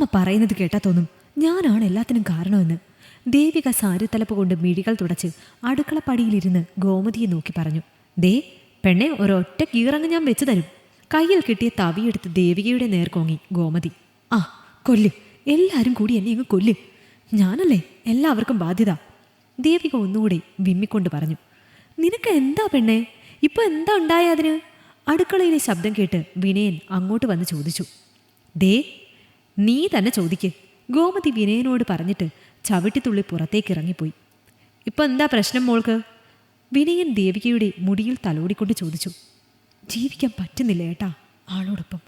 അമ്മ പറയുന്നത് കേട്ടാ തോന്നും ഞാനാണ് എല്ലാത്തിനും കാരണമെന്ന്. ദേവിക സാരിത്തലപ്പ് കൊണ്ട് മിഴികൾ തുടച്ച് അടുക്കളപ്പടിയിലിരുന്ന് ഗോമതിയെ നോക്കി പറഞ്ഞു. ദേ പെണ്ണെ, ഒരൊറ്റ കീറങ്ങ് ഞാൻ വെച്ചു തരും. കയ്യിൽ കിട്ടിയ തവിയെടുത്ത് ദേവികയുടെ നേർക്കോങ്ങി ഗോമതി. ആ കൊല്ല്, എല്ലാവരും കൂടി എന്നെ അങ്ങ് കൊല്ല്, ഞാനല്ലേ എല്ലാവർക്കും ബാധ്യത. ദേവിക ഒന്നുകൂടി വിമ്മിക്കൊണ്ട് പറഞ്ഞു. നിനക്ക് എന്താ പെണ്ണെ, ഇപ്പൊ എന്താ ഉണ്ടായ അതിന്? അടുക്കളയിലെ ശബ്ദം കേട്ട് വിനയൻ അങ്ങോട്ട് വന്ന് ചോദിച്ചു. ദേ നീ തന്നെ ചോദിക്ക്, ഗോമതി വിനയനോട് പറഞ്ഞിട്ട് ചവിട്ടിത്തുള്ളി പുറത്തേക്ക് ഇറങ്ങിപ്പോയി. ഇപ്പൊ എന്താ പ്രശ്നം മോൾക്ക്? വിനയൻ ദേവികയുടെ മുടിയിൽ തലോടിക്കൊണ്ട് ചോദിച്ചു. ജീവിക്കാൻ പറ്റുന്നില്ല ഏട്ടാ ആളോടൊപ്പം.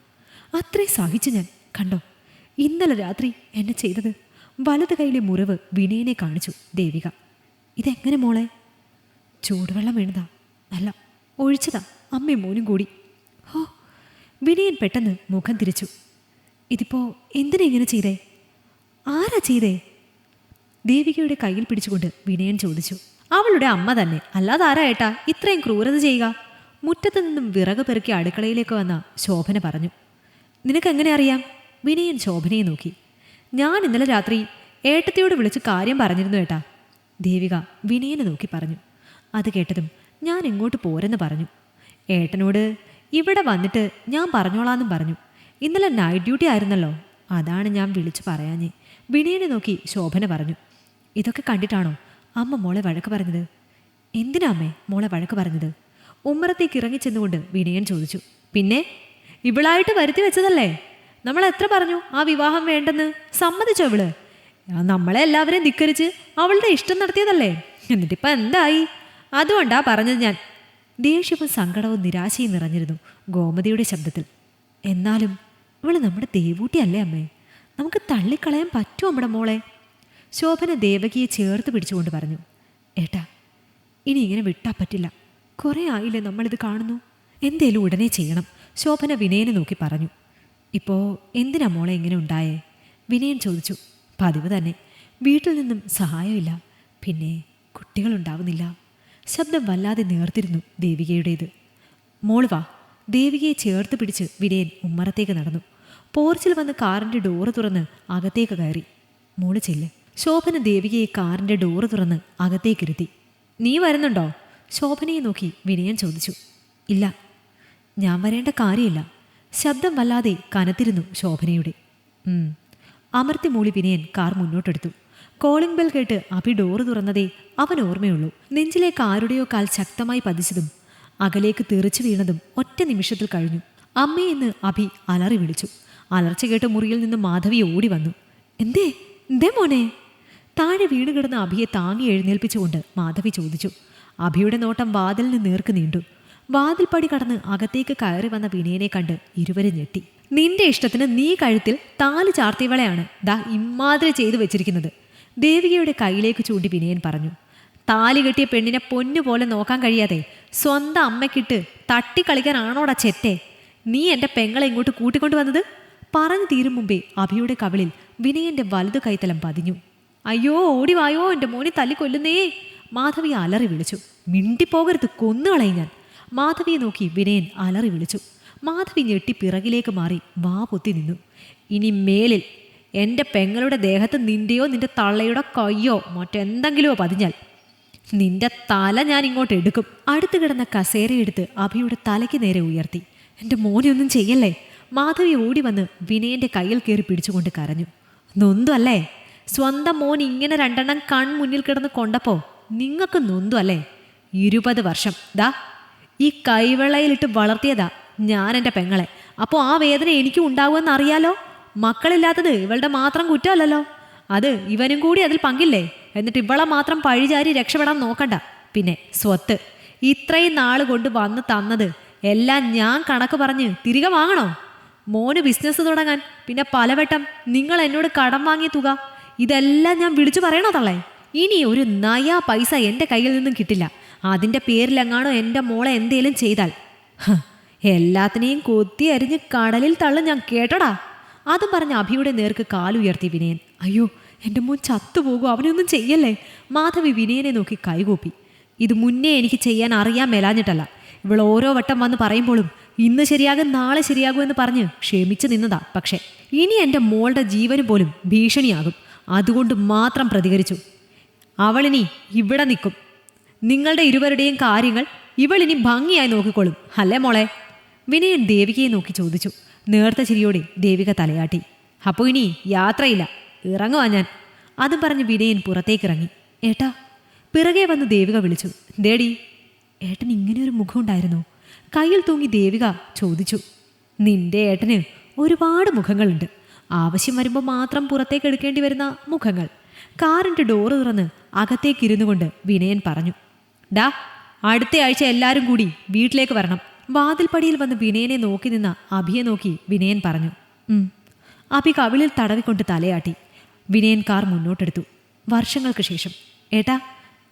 അത്രയും സഹിച്ചു ഞാൻ. കണ്ടോ ഇന്നലെ രാത്രി എന്നെ ചെയ്തത്? വലത് കൈയിലെ മുറിവ് വിനയനെ കാണിച്ചു ദേവിക. ഇതെങ്ങനെ മോളെ? ചൂടുവെള്ളം വീണതാ, അല്ല ഒഴിച്ചതാ, അമ്മയും മോനും കൂടി. ഹോ! വിനയൻ പെട്ടെന്ന് മുഖം തിരിച്ചു. ഇതിപ്പോ എന്തിനാ ഇങ്ങനെ ചെയ്തേ? ആരാ ചെയ്തേ? ദേവികയുടെ കയ്യിൽ പിടിച്ചുകൊണ്ട് വിനയൻ ചോദിച്ചു. അവളുടെ അമ്മ തന്നെ, അല്ലാതെ ആരാ ഏട്ടാ ഇത്രയും ക്രൂരത ചെയ്യുക? മുറ്റത്തു നിന്നും വിറക് പെറുക്കി അടുക്കളയിലേക്ക് വന്ന ശോഭന പറഞ്ഞു. നിനക്കെങ്ങനെ അറിയാം? വിനയൻ ശോഭനയെ നോക്കി. ഞാൻ ഇന്നലെ രാത്രി ഏട്ടത്തിയോട് വിളിച്ച് കാര്യം പറഞ്ഞിരുന്നു ഏട്ടാ, ദേവിക വിനയനെ നോക്കി പറഞ്ഞു. അത് കേട്ടതും ഞാൻ ഇങ്ങോട്ട് പോരെന്ന് പറഞ്ഞു. ഏട്ടനോട് ഇവിടെ വന്നിട്ട് ഞാൻ പറഞ്ഞോളാന്നും പറഞ്ഞു. ഇന്നലെ നൈറ്റ് ഡ്യൂട്ടി ആയിരുന്നല്ലോ, അതാണ് ഞാൻ വിളിച്ചു പറയാഞ്ഞേ, വിനയനെ നോക്കി ശോഭന പറഞ്ഞു. ഇതൊക്കെ കണ്ടിട്ടാണോ അമ്മ മോളെ വഴക്ക് പറഞ്ഞത്? എന്തിനാ അമ്മേ മോളെ വഴക്ക് പറഞ്ഞത്? ഉമ്മറത്തേക്ക് ഇറങ്ങിച്ചെന്നുകൊണ്ട് വിനയൻ ചോദിച്ചു. പിന്നെ ഇവളായിട്ട് വരുത്തി വെച്ചതല്ലേ? നമ്മൾ എത്ര പറഞ്ഞു ആ വിവാഹം വേണ്ടെന്ന്? സമ്മതിച്ചോ ഇവള്? നമ്മളെ എല്ലാവരെയും ധിക്കരിച്ച് അവളുടെ ഇഷ്ടം നടത്തിയതല്ലേ? എന്നിട്ടിപ്പം എന്തായി? അതുകൊണ്ടാ പറഞ്ഞത് ഞാൻ. ദേഷ്യവും സങ്കടവും നിരാശയും നിറഞ്ഞിരുന്നു ഗോമതിയുടെ ശബ്ദത്തിൽ. എന്നാലും ഇവള് നമ്മുടെ ദേവൂട്ടിയല്ലേ അമ്മേ, നമുക്ക് തള്ളിക്കളയാൻ പറ്റുമോ നമ്മുടെ മോളെ? ശോഭന ദേവകിയെ ചേർത്ത് പിടിച്ചുകൊണ്ട് പറഞ്ഞു. ഏട്ടാ ഇനി ഇങ്ങനെ വിട്ടാ പറ്റില്ല, കുറേ ആയില്ലേ നമ്മളിത് കാണുന്നു, എന്തേലും ഉടനെ ചെയ്യണം, ശോഭന വിനയനെ നോക്കി പറഞ്ഞു. ഇപ്പോൾ എന്തിനാ മോളെ ഇങ്ങനെ ഉണ്ടായേ? വിനയൻ ചോദിച്ചു. പതിവ് തന്നെ, വീട്ടിൽ നിന്നും സഹായമില്ല, പിന്നെ കുട്ടികളുണ്ടാവുന്നില്ല. ശബ്ദം വല്ലാതെ നേർത്തിരുന്നു ദേവികയുടേത്. മോള് വാ. ദേവികയെ ചേർത്ത് പിടിച്ച് വിനയൻ ഉമ്മറത്തേക്ക് നടന്നു. പോർച്ചിൽ വന്ന് കാറിൻ്റെ ഡോറ് തുറന്ന് അകത്തേക്ക് കയറി. മോള് ചെല്ല്. ശോഭന ദേവികയെ കാറിൻ്റെ ഡോറ് തുറന്ന് അകത്തേക്കിരുത്തി. നീ വരുന്നുണ്ടോ? ശോഭനയെ നോക്കി വിനയൻ ചോദിച്ചു. ഇല്ല, ഞാൻ വരേണ്ട കാര്യമില്ല. ശബ്ദം വല്ലാതെ കനത്തിരുന്നു ശോഭനയുടെ. അമർത്തി മൂളി വിനയൻ കാർ മുന്നോട്ടെടുത്തു. കോളിംഗ് ബെൽ കേട്ട് അഭി ഡോറ് തുറന്നതേ അവൻ ഓർമ്മയുള്ളൂ. നെഞ്ചിലേക്ക് ആരുടെയോ കാൽ ശക്തമായി പതിച്ചതും അകലേക്ക് തെറിച്ചു വീണതും ഒറ്റ നിമിഷത്തിൽ കഴിഞ്ഞു. അമ്മയെന്ന് അഭി അലറി വിളിച്ചു. അലർച്ച കേട്ട് മുറിയിൽ നിന്ന് മാധവി ഓടി വന്നു. എന്തേ എന്തേ മോനെ? താഴെ വീണ് കിടന്ന അഭിയെ താങ്ങി എഴുന്നേൽപ്പിച്ചുകൊണ്ട് മാധവി ചോദിച്ചു. അഭിയുടെ നോട്ടം വാതിലിന് നേർക്ക് നീണ്ടു. വാതിൽപ്പടി കടന്ന് അകത്തേക്ക് കയറി വന്ന വിനയനെ കണ്ട് ഇരുവരും ഞെട്ടി. നിന്റെ ഇഷ്ടത്തിന് നീ കഴുത്തിൽ താലി ചാർത്തിയവളെയാണ് ദാ ഇമ്മാതിരി ചെയ്തു വെച്ചിരിക്കുന്നത്, ദേവികയുടെ കയ്യിലേക്ക് ചൂണ്ടി വിനയൻ പറഞ്ഞു. താലി കെട്ടിയ പെണ്ണിനെ പൊന്നുപോലെ നോക്കാൻ കഴിയാതെ സ്വന്തം അമ്മയ്ക്കിട്ട് തട്ടിക്കളിക്കാനാണോടാ ചെറ്റെ നീ എൻ്റെ പെങ്ങളെ ഇങ്ങോട്ട് കൂട്ടിക്കൊണ്ടു വന്നത്? പറഞ്ഞു തീരും മുമ്പേ അഭിയുടെ കവിളിൽ വിനയന്റെ വലതു കൈത്തലം പതിഞ്ഞു. അയ്യോ ഓടിവായോ, എൻ്റെ മോനെ തല്ലിക്കൊല്ലുന്നേ! മാധവി അലറി വിളിച്ചു. മിണ്ടിപ്പോകരുത്, കൊന്നുകളയും ഞാൻ! മാധവിയെ നോക്കി വിനയൻ അലറി വിളിച്ചു. മാധവി ഞെട്ടി പിറകിലേക്ക് മാറി വാ പൊത്തി നിന്നു. ഇനി മേലിൽ എൻ്റെ പെങ്ങളുടെ ദേഹത്ത് നിന്റെയോ നിന്റെ തള്ളയുടെ കയ്യോ മറ്റെന്തെങ്കിലുമോ പതിഞ്ഞാൽ നിന്റെ തല ഞാൻ ഇങ്ങോട്ട് എടുക്കും. അടുത്ത് കിടന്ന കസേരയെടുത്ത് അഭിയുടെ തലയ്ക്ക് നേരെ ഉയർത്തി. എൻ്റെ മോനെ ഒന്നും ചെയ്യല്ലേ! മാധവി ഓടി വന്ന് വിനയന്റെ കയ്യിൽ കയറി പിടിച്ചുകൊണ്ട് കരഞ്ഞു. നൊന്തു അല്ലേ? സ്വന്തം മോൻ ഇങ്ങനെ രണ്ടെണ്ണം കൺമുന്നിൽ കിടന്ന് കൊണ്ടപ്പോ നിങ്ങൾക്ക് നൊന്തു അല്ലേ? 20 വർഷം ദാ ഈ കൈവെള്ളയിലിട്ട് വളർത്തിയതാ ഞാൻ എൻ്റെ പെങ്ങളെ. അപ്പോൾ ആ വേദന എനിക്കും ഉണ്ടാവുമെന്ന് അറിയാലോ. മക്കളില്ലാത്തത് ഇവളുടെ മാത്രം കുറ്റമല്ലല്ലോ, അത് ഇവനും കൂടി അതിൽ പങ്കില്ലേ? എന്നിട്ട് ഇവളെ മാത്രം പഴിചാരി രക്ഷപ്പെടാൻ നോക്കണ്ട. പിന്നെ സ്വത്ത് ഇത്രയും നാൾ കൊണ്ട് വന്ന് തന്നത് എല്ലാം ഞാൻ കണക്ക് പറഞ്ഞ് തിരികെ വാങ്ങണോ? മോന് ബിസിനസ് തുടങ്ങാൻ പിന്നെ പലവട്ടം നിങ്ങൾ എന്നോട് കടം വാങ്ങിയ തുക ഇതെല്ലാം ഞാൻ വിളിച്ചു പറയണോ തള്ളേ? ഇനി ഒരു നയാ പൈസ എൻ്റെ കയ്യിൽ നിന്നും കിട്ടില്ല. അതിൻ്റെ പേരിലെങ്ങാണോ എൻ്റെ മോളെ എന്തേലും ചെയ്താൽ എല്ലാത്തിനെയും കൊത്തി അരിഞ്ഞ് കടലിൽ തള്ളും ഞാൻ, കേട്ടോടാ. അതും പറഞ്ഞ് അഭിയുടെ നേർക്ക് കാലുയർത്തി വിനയൻ. അയ്യോ എൻ്റെ മോൻ ചത്തുപോകും, അവനൊന്നും ചെയ്യല്ലേ! മാധവി വിനയനെ നോക്കി കൈകൂപ്പി. ഇത് മുന്നേ എനിക്ക് ചെയ്യാൻ അറിയാൻ മേലാഞ്ഞിട്ടല്ല, ഇവൾ ഓരോ വട്ടം വന്ന് പറയുമ്പോഴും ഇന്ന് ശരിയാകും നാളെ ശരിയാകുമെന്ന് പറഞ്ഞ് ക്ഷമിച്ചു നിന്നതാ. പക്ഷേ ഇനി എൻ്റെ മോളുടെ ജീവന് പോലും ഭീഷണിയാകും. അതുകൊണ്ട് മാത്രം പ്രതികരിച്ചു. അവളിനി ഇവിടെ നിൽക്കും. നിങ്ങളുടെ ഇരുവരുടെയും കാര്യങ്ങൾ ഇവളിനി ഭംഗിയായി നോക്കിക്കോളും, അല്ലേ മോളെ? വിനയൻ ദേവികയെ നോക്കി ചോദിച്ചു. നേർത്ത ചിരിയോടെ ദേവിക തലയാട്ടി. അപ്പോൾ ഇനി യാത്രയില്ല, ഇറങ്ങുവാ ഞാൻ. അതും പറഞ്ഞ് വിനയൻ പുറത്തേക്കിറങ്ങി. ഏട്ടാ, പിറകെ വന്ന് ദേവിക വിളിച്ചു. ദേടി, ഏട്ടൻ ഇങ്ങനെയൊരു മുഖമുണ്ടായിരുന്നു? കയ്യിൽ തൂങ്ങി ദേവിക ചോദിച്ചു. നിന്റെ ഏട്ടന് ഒരുപാട് മുഖങ്ങളുണ്ട്. ആവശ്യം വരുമ്പോൾ മാത്രം പുറത്തേക്ക് എടുക്കേണ്ടി വരുന്ന മുഖങ്ങൾ. കാറിൻ്റെ ഡോറ് തുറന്ന് അകത്തേക്കിരുന്നു കൊണ്ട് വിനയൻ പറഞ്ഞു. ഡാ, അടുത്ത ആഴ്ച എല്ലാവരും കൂടി വീട്ടിലേക്ക് വരണം. വാതിൽപ്പടിയിൽ വന്ന് വിനയനെ നോക്കി നിന്ന അഭിയെ നോക്കി വിനയൻ പറഞ്ഞു. അഭി കവിളിൽ തടവിക്കൊണ്ട് തലയാട്ടി. വിനയൻ കാർ മുന്നോട്ടെടുത്തു. വർഷങ്ങൾക്ക് ശേഷം. ഏട്ടാ,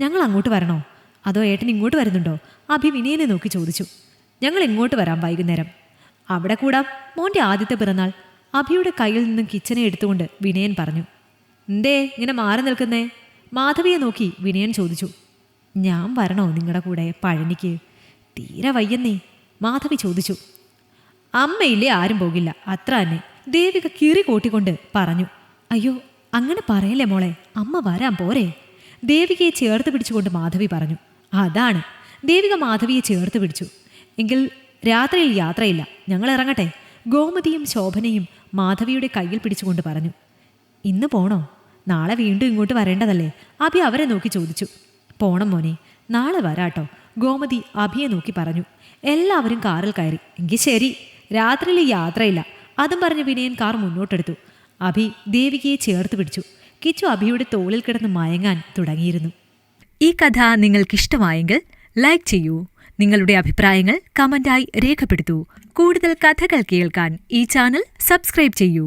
ഞങ്ങൾ അങ്ങോട്ട് വരണോ? അതോ ഏട്ടൻ ഇങ്ങോട്ട് വരുന്നുണ്ടോ? അഭി വിനയനെ നോക്കി ചോദിച്ചു. ഞങ്ങൾ ഇങ്ങോട്ട് വരാം വൈകുന്നേരം. അവിടെ കൂടാം, മോൻ്റെ ആദ്യത്തെ പിറന്നാൾ. അഭിയുടെ കയ്യിൽ നിന്നും കിച്ചനെ എടുത്തുകൊണ്ട് വിനയൻ പറഞ്ഞു. എന്തേ ഇങ്ങനെ മാറി നിൽക്കുന്നേ? മാധവിയെ നോക്കി വിനയൻ ചോദിച്ചു. ഞാൻ വരണോ നിങ്ങളുടെ കൂടെ പഴനിക്ക്? തീരെ വയ്യന്നേ, മാധവി ചോദിച്ചു. അമ്മയില്ലേ, ആരും പോകില്ല, അത്ര തന്നെ, ദേവിക കിറി കൂട്ടിക്കൊണ്ട് പറഞ്ഞു. അയ്യോ, അങ്ങനെ പറയല്ലേ മോളെ, അമ്മ വരാൻ പോരെ? ദേവികയെ ചേർത്ത് പിടിച്ചുകൊണ്ട് മാധവി പറഞ്ഞു. അതാണ്. ദേവിക മാധവിയെ ചേർത്ത് പിടിച്ചു. എങ്കിൽ രാത്രിയിൽ യാത്രയില്ല, ഞങ്ങൾ ഇറങ്ങട്ടെ. ഗോമതിയും ശോഭനയും മാധവിയുടെ കയ്യിൽ പിടിച്ചുകൊണ്ട് പറഞ്ഞു. ഇന്ന് പോണോ? നാളെ വീണ്ടും ഇങ്ങോട്ട് വരേണ്ടതല്ലേ? അഭി അവരെ നോക്കി ചോദിച്ചു. പോണം മോനെ, നാളെ വരാട്ടോ, ഗോമതി അഭിയെ നോക്കി പറഞ്ഞു. എല്ലാവരും കാറിൽ കയറി. എങ്കിൽ ശരി, രാത്രിയിൽ യാത്രയില്ല. അതും പറഞ്ഞ് വിനയൻ കാർ മുന്നോട്ടെടുത്തു. അഭി ദേവികയെ ചേർത്ത് പിടിച്ചു. കിച്ചു അഭിയുടെ തോളിൽ കിടന്ന് മയങ്ങാൻ തുടങ്ങിയിരുന്നു. ഈ കഥ നിങ്ങൾക്കിഷ്ടമായെങ്കിൽ ലൈക്ക് ചെയ്യൂ. നിങ്ങളുടെ അഭിപ്രായങ്ങൾ കമന്റായി രേഖപ്പെടുത്തൂ. കൂടുതൽ കഥകൾ കേൾക്കാൻ ഈ ചാനൽ സബ്സ്ക്രൈബ് ചെയ്യൂ.